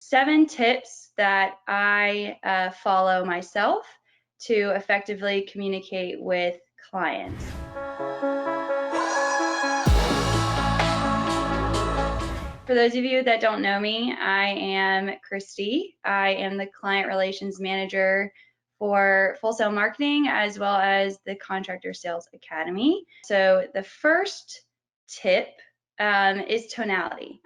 7 tips that I follow myself to effectively communicate with clients. For those of you that don't know me, I am Christie. I am the Client Relations Manager for Full Sail Marketing as well as the Contractor Sales Academy. So the first tip is tonality.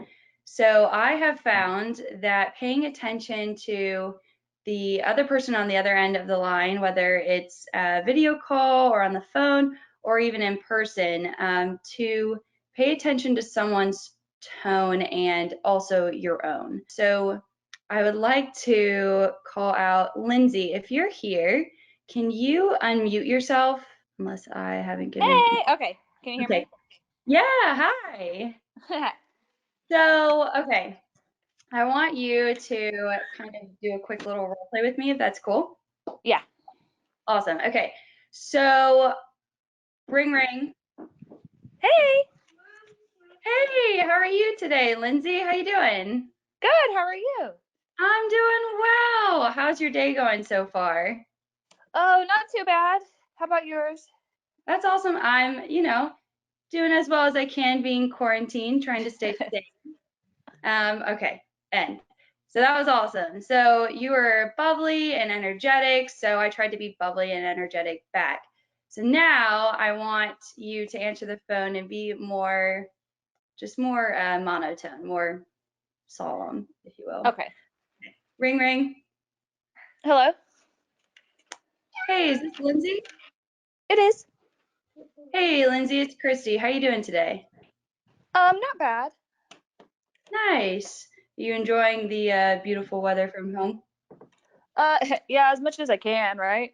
So I have found that paying attention to the other person on the other end of the line, whether it's a video call or on the phone or even in person, to pay attention to someone's tone and also your own. So I would like to call out Lindsay. If you're here, can you unmute yourself? Unless I haven't given you. Okay. Can you hear me? Yeah, hi. So, okay. I want you to kind of do a quick little role play with me, if that's cool. Yeah. Awesome. Okay. So, ring ring. Hey. Hey, how are you today, Lindsay? How you doing? Good. How are you? I'm doing well. How's your day going so far? Oh, not too bad. How about yours? That's awesome. I'm, doing as well as I can being quarantined, trying to stay safe. Okay, end. So that was awesome. So you were bubbly and energetic, so I tried to be bubbly and energetic back. So now I want you to answer the phone and be more, just more monotone, more solemn, if you will. Okay. Ring ring. Hello. Hey, is this Lindsay? It is. Hey, Lindsay, it's Christy. How you doing today? Not bad. Nice. You enjoying the beautiful weather from home? Yeah, as much as I can, right?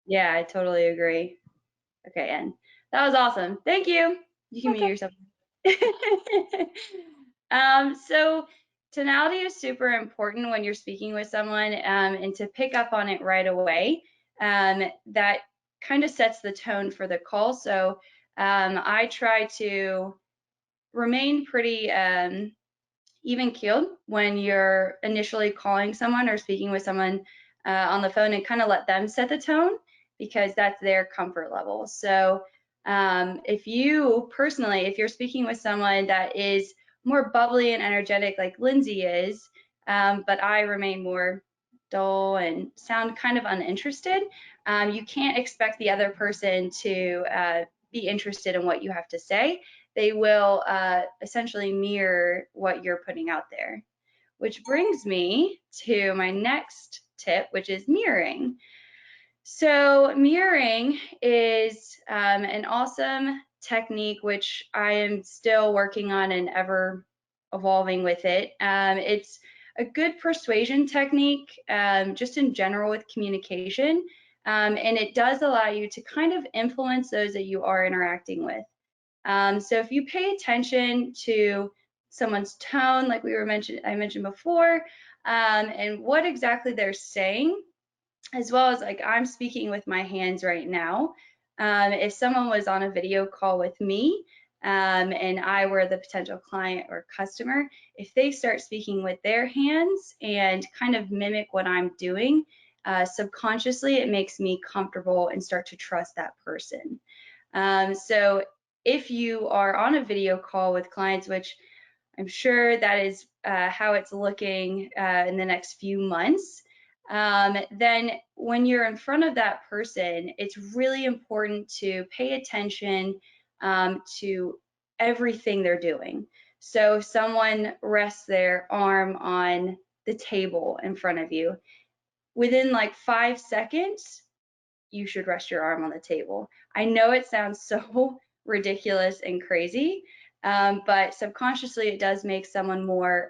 Yeah, I totally agree. Okay, and that was awesome. Thank you. You can mute Okay. yourself. So tonality is super important when you're speaking with someone, and to pick up on it right away. That kind of sets the tone for the call. So I try to remain pretty even keeled when you're initially calling someone or speaking with someone on the phone, and kind of let them set the tone because that's their comfort level. So if you're speaking with someone that is more bubbly and energetic like Lindsay is, but I remain more dull and sound kind of uninterested, you can't expect the other person to be interested in what you have to say. They will essentially mirror what you're putting out there. Which brings me to my next tip, which is mirroring. So mirroring is an awesome technique, which I am still working on and ever evolving with it. It's a good persuasion technique, just in general with communication, and it does allow you to kind of influence those that you are interacting with. So if you pay attention to someone's tone, like I mentioned before, and what exactly they're saying, as well as like I'm speaking with my hands right now. If someone was on a video call with me, and I were the potential client or customer, if they start speaking with their hands and kind of mimic what I'm doing, subconsciously it makes me comfortable and start to trust that person. So if you are on a video call with clients, which I'm sure that is how it's looking in the next few months, then when you're in front of that person, it's really important to pay attention to everything they're doing. So if someone rests their arm on the table in front of you, within like 5 seconds, you should rest your arm on the table. I know it sounds so ridiculous and crazy, but subconsciously it does make someone more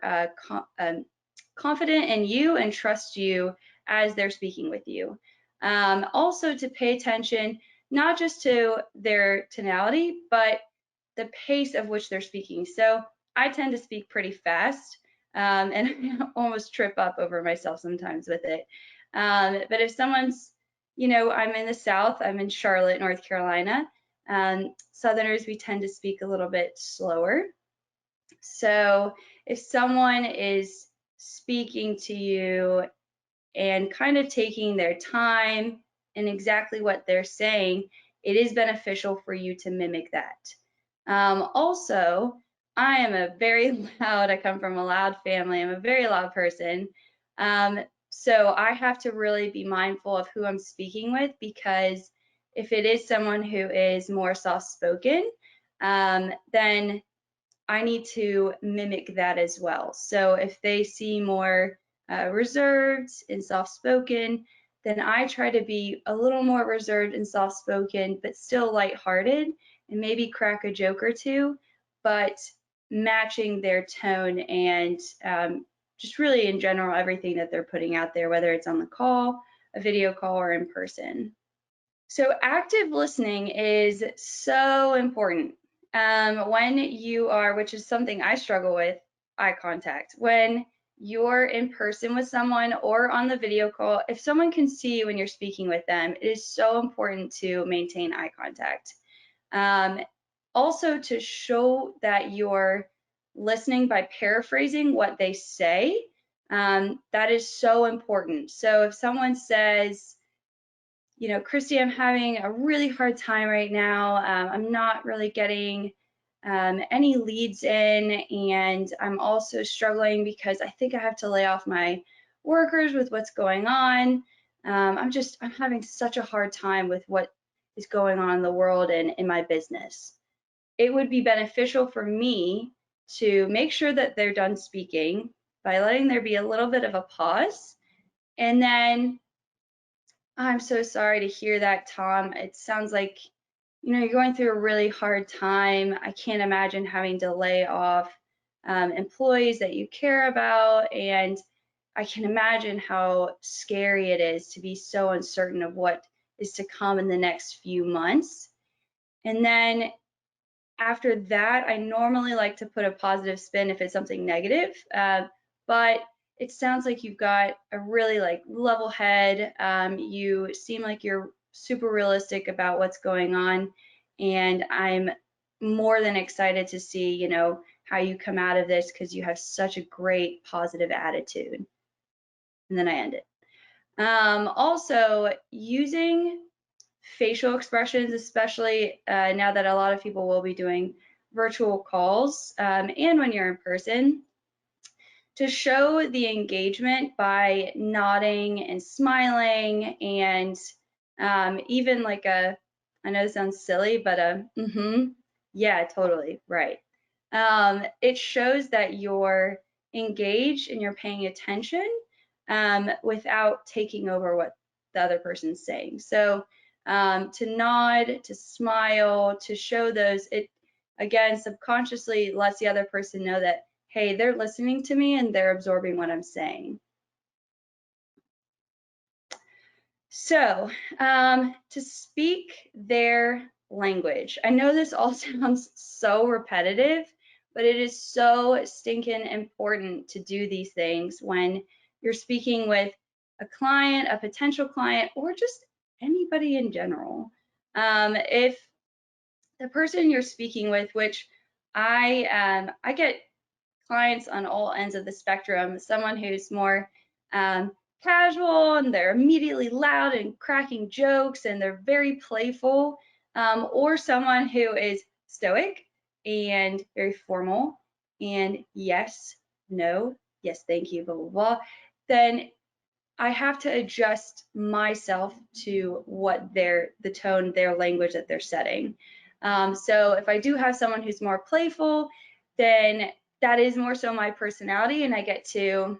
confident in you and trust you as they're speaking with you. Also to pay attention, not just to their tonality, but the pace of which they're speaking. So I tend to speak pretty fast, and almost trip up over myself sometimes with it. But if someone's, I'm in the South, I'm in Charlotte, North Carolina. Southerners, we tend to speak a little bit slower. So if someone is speaking to you and kind of taking their time and exactly what they're saying, it is beneficial for you to mimic that. Also, I am a very loud, I come from a loud family, I'm a very loud person. So I have to really be mindful of who I'm speaking with, because if it is someone who is more soft-spoken, then I need to mimic that as well. So if they seem more reserved and soft-spoken, then I try to be a little more reserved and soft-spoken, but still lighthearted, and maybe crack a joke or two, but matching their tone and just really in general everything that they're putting out there, whether it's on the call, a video call, or in person. So active listening is so important. When you are, which is something I struggle with, eye contact. When you're in person with someone or on the video call, if someone can see you when you're speaking with them, it is so important to maintain eye contact. Also, to show that you're listening by paraphrasing what they say, that is so important. So if someone says, Christie, I'm having a really hard time right now. I'm not really getting any leads in, and I'm also struggling because I think I have to lay off my workers with what's going on. I'm having such a hard time with what is going on in the world and in my business. It would be beneficial for me to make sure that they're done speaking by letting there be a little bit of a pause, and then, I'm so sorry to hear that, Tom. It sounds like, you're going through a really hard time. I can't imagine having to lay off employees that you care about, and I can imagine how scary it is to be so uncertain of what is to come in the next few months. And then after that, I normally like to put a positive spin if it's something negative, but it sounds like you've got a really level head. You seem like you're super realistic about what's going on, and I'm more than excited to see, how you come out of this, because you have such a great positive attitude. And then I end it. Also, using facial expressions, especially now that a lot of people will be doing virtual calls, and when you're in person, to show the engagement by nodding and smiling, and even I know this sounds silly, but yeah, totally, right. It shows that you're engaged and you're paying attention without taking over what the other person's saying. So to nod, to smile, to show those, it again subconsciously lets the other person know that, hey, they're listening to me and they're absorbing what I'm saying. So to speak their language. I know this all sounds so repetitive, but it is so stinking important to do these things when you're speaking with a client, a potential client, or just anybody in general. If the person you're speaking with, which I get clients on all ends of the spectrum, someone who's more casual and they're immediately loud and cracking jokes and they're very playful, or someone who is stoic and very formal and yes, no, yes, thank you, blah, blah, blah, then I have to adjust myself to what the tone, their language that they're setting. So if I do have someone who's more playful, then that is more so my personality, and I get to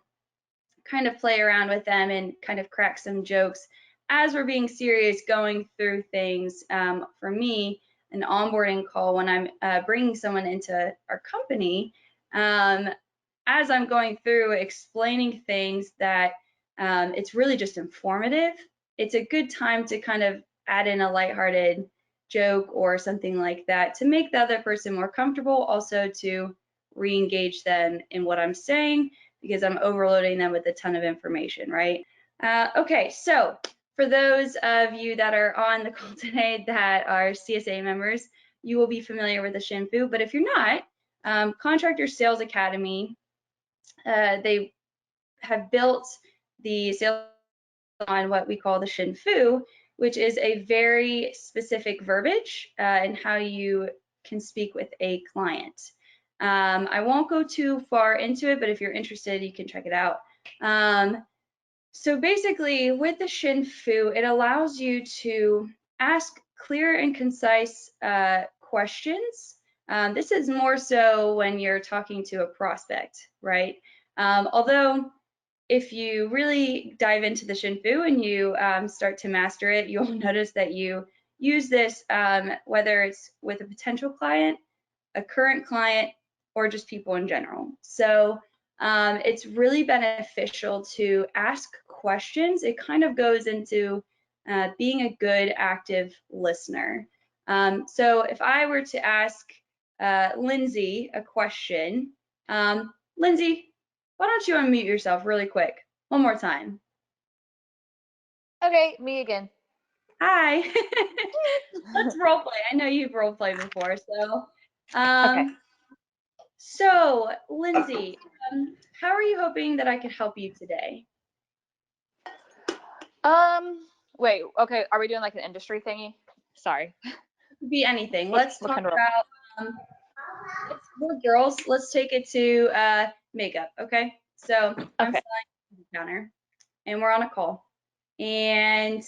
kind of play around with them and kind of crack some jokes as we're being serious going through things. For me, an onboarding call, when I'm bringing someone into our company, as I'm going through explaining things that it's really just informative, it's a good time to kind of add in a lighthearted joke or something like that to make the other person more comfortable, also to re-engage them in what I'm saying, because I'm overloading them with a ton of information, right? Okay, so for those of you that are on the call today that are CSA members, you will be familiar with the SHIN, but if you're not, Contractor Sales Academy, they have built the sales on what we call the SHIN, which is a very specific verbiage in how you can speak with a client. I won't go too far into it, but if you're interested, you can check it out. So basically, with the SHIN, it allows you to ask clear and concise questions. This is more so when you're talking to a prospect, right? Although if you really dive into the SHIN and you start to master it, you'll notice that you use this whether it's with a potential client, a current client, or just people in general. So it's really beneficial to ask questions. It kind of goes into being a good active listener. So if I were to ask Lindsay a question, Lindsay, why don't you unmute yourself really quick? One more time. Okay, me again. Hi. Let's role play. I know you've role played before, so Okay. so Lindsay, how are you hoping that I could help you today? Wait, okay, are we doing like an industry thingy? Sorry. Could be anything. What Let's what talk kind of role? about we're girls. Let's take it to makeup, okay? So I'm Okay. selling a counter and we're on a call. And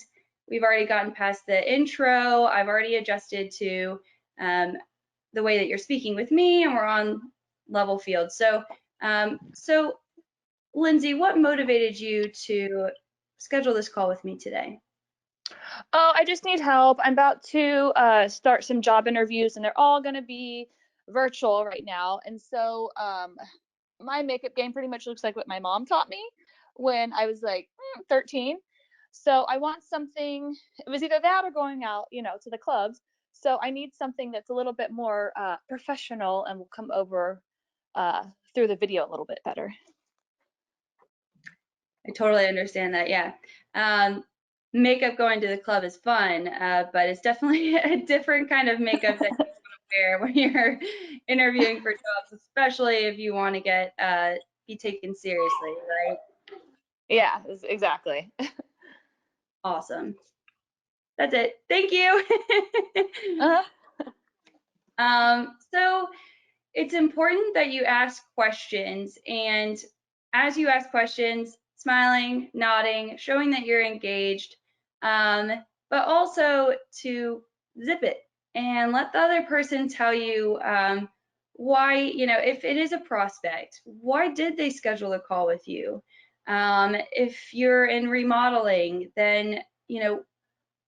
we've already gotten past the intro. I've already adjusted to the way that you're speaking with me, and we're on level field. So, so Lindsay, what motivated you to schedule this call with me today? Oh, I just need help. I'm about to start some job interviews, and they're all going to be virtual right now. And so my makeup game pretty much looks like what my mom taught me when I was like 13. So I want something, it was either that or going out, to the clubs. So I need something that's a little bit more professional and will come over uh, through the video a little bit better. I totally understand that. Yeah. Makeup going to the club is fun, but it's definitely a different kind of makeup that you want to wear when you're interviewing for jobs, especially if you want to get be taken seriously, right? Yeah, exactly. Awesome. That's it. Thank you. Uh-huh. So it's important that you ask questions, and as you ask questions, smiling, nodding, showing that you're engaged, but also to zip it and let the other person tell you why, if it is a prospect, why did they schedule a call with you? If you're in remodeling, then,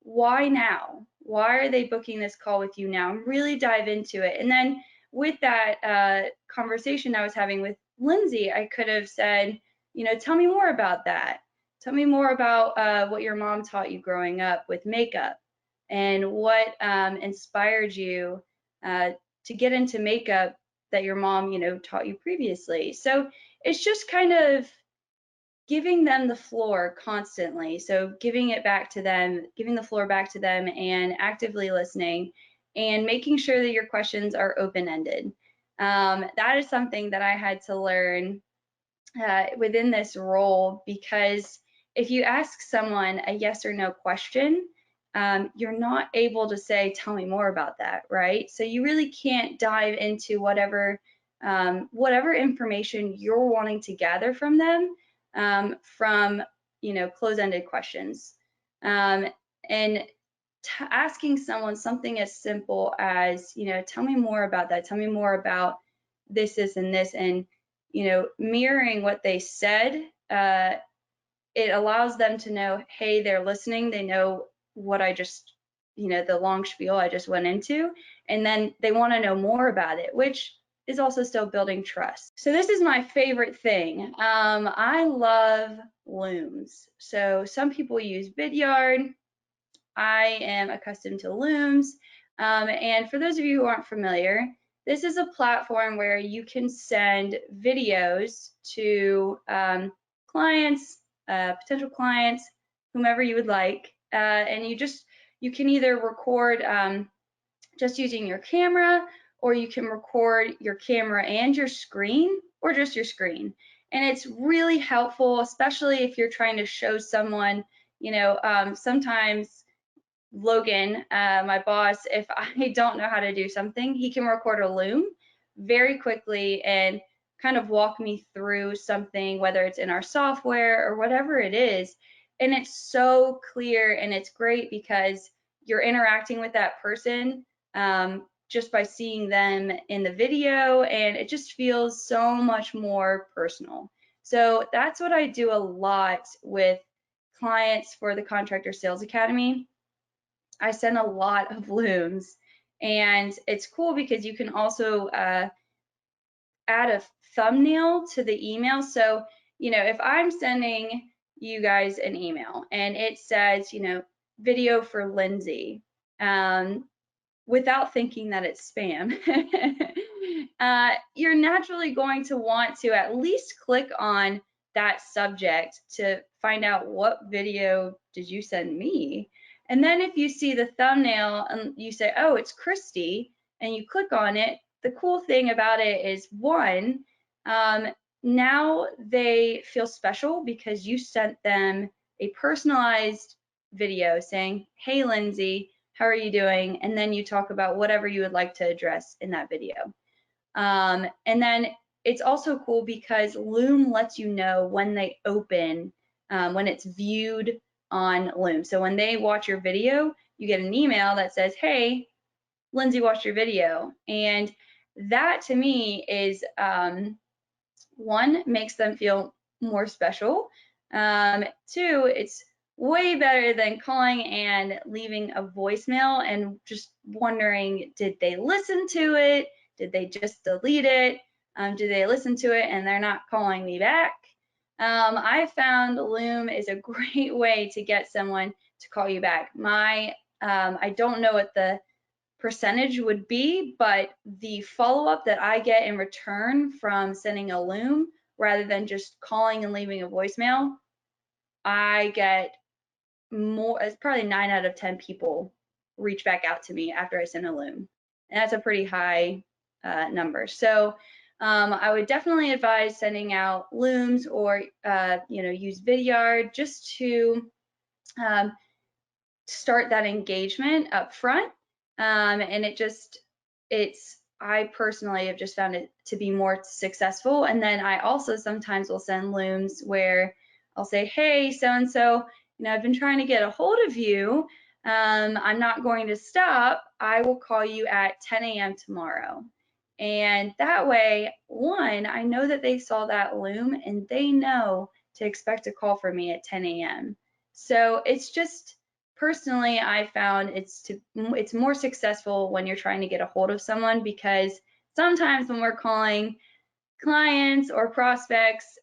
why now? Why are they booking this call with you now? And really dive into it. And then with that conversation I was having with Lindsay, I could have said, tell me more about that. Tell me more about what your mom taught you growing up with makeup and what inspired you to get into makeup that your mom, taught you previously. So it's just kind of giving them the floor constantly. So giving it back to them, giving the floor back to them and actively listening and making sure that your questions are open-ended. That is something that I had to learn within this role, because if you ask someone a yes or no question, you're not able to say, tell me more about that, right? So you really can't dive into whatever information you're wanting to gather from them from close-ended questions. And asking someone something as simple as, tell me more about that, tell me more about this, and this, and mirroring what they said, it allows them to know, hey, they're listening, they know what I just, the long spiel I just went into, and then they want to know more about it, which is also still building trust. So this is my favorite thing. I love looms. So some people use Vidyard. I am accustomed to looms. And for those of you who aren't familiar, this is a platform where you can send videos to clients, potential clients, whomever you would like, and you can either record just using your camera, or you can record your camera and your screen, or just your screen. And it's really helpful, especially if you're trying to show someone, sometimes Logan, my boss, if I don't know how to do something, he can record a Loom very quickly and kind of walk me through something, whether it's in our software or whatever it is. And it's so clear, and it's great because you're interacting with that person just by seeing them in the video, and it just feels so much more personal. So that's what I do a lot with clients for the Contractor Sales Academy. I send a lot of looms, and it's cool because you can also add a thumbnail to the email. So, if I'm sending you guys an email and it says, video for Lindsay, without thinking that it's spam, you're naturally going to want to at least click on that subject to find out what video did you send me. And then if you see the thumbnail and you say, oh, it's Christie, and you click on it, the cool thing about it is, one, now they feel special because you sent them a personalized video saying, hey, Lindsay, how are you doing? And then you talk about whatever you would like to address in that video. And then it's also cool because Loom lets you know when they open, when it's viewed on Loom. So when they watch your video, you get an email that says, hey, Lindsay watched your video. And that to me is, one, makes them feel more special. Two, it's way better than calling and leaving a voicemail and just wondering, did they listen to it? Did they just delete it? Did they listen to it and they're not calling me back? I found Loom is a great way to get someone to call you back. I don't know what the percentage would be, but the follow-up that I get in return from sending a Loom rather than just calling and leaving a voicemail, I get more, it's probably 9 out of 10 people reach back out to me after I send a Loom. And that's a pretty high number. So I would definitely advise sending out Looms or, use Vidyard just to start that engagement up front. And I personally have just found it to be more successful. And then I also sometimes will send Looms where I'll say, hey, so-and-so, I've been trying to get a hold of you. I'm not going to stop. I will call you at 10 a.m. tomorrow. And that way, one, I know that they saw that Loom and they know to expect a call from me at 10 a.m. So it's just, personally, I found it's more successful when you're trying to get a hold of someone, because sometimes when we're calling clients or prospects,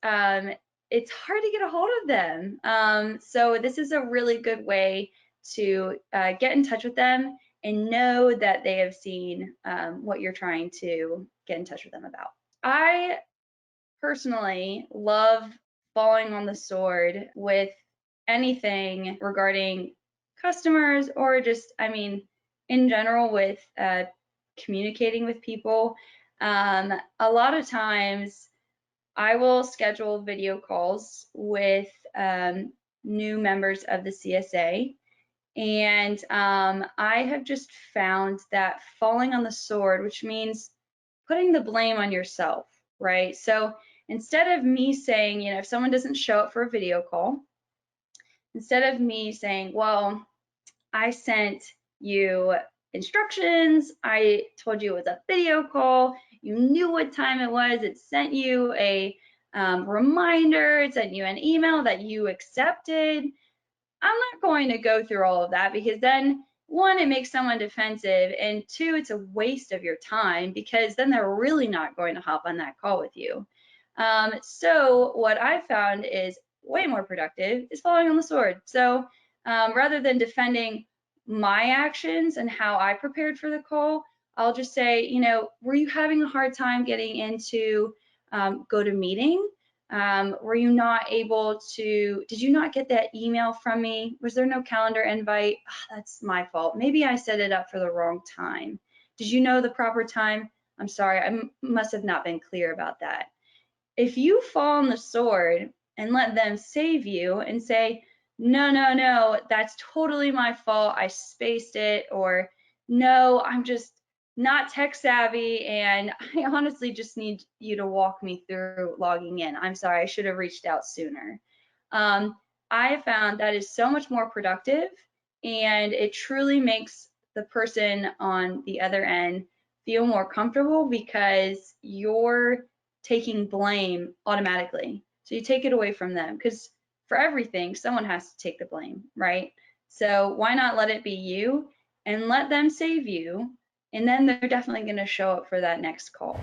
it's hard to get a hold of them. So this is a really good way to get in touch with them and know that they have seen what you're trying to get in touch with them about. I personally love falling on the sword with anything regarding customers, or just, in general with communicating with people. A lot of times I will schedule video calls with new members of the CSA. And I have just found that falling on the sword, which means putting the blame on yourself, right? So instead of me saying, if someone doesn't show up for a video call, instead of me saying, well, I sent you instructions, I told you it was a video call, you knew what time it was, it sent you a reminder, it sent you an email that you accepted. I'm not going to go through all of that, because then, one, it makes someone defensive, and two, it's a waste of your time, because then they're really not going to hop on that call with you. So what I found is way more productive is falling on the sword. So rather than defending my actions and how I prepared for the call, I'll just say, were you having a hard time getting into GoToMeeting? Were you not able to, did you not get that email from me? Was there no calendar invite? Oh, that's my fault. Maybe I set it up for the wrong time. Did you know the proper time? I'm sorry, I must have not been clear about that. If you fall on the sword and let them save you and say, no, no, no, that's totally my fault, I spaced it, or no, I'm just not tech savvy and I honestly just need you to walk me through logging in. I'm sorry, I should have reached out sooner. I have found that is so much more productive, and it truly makes the person on the other end feel more comfortable because you're taking blame automatically. So you take it away from them, because for everything, someone has to take the blame, right? So why not let it be you and let them save you? And then they're definitely going to show up for that next call.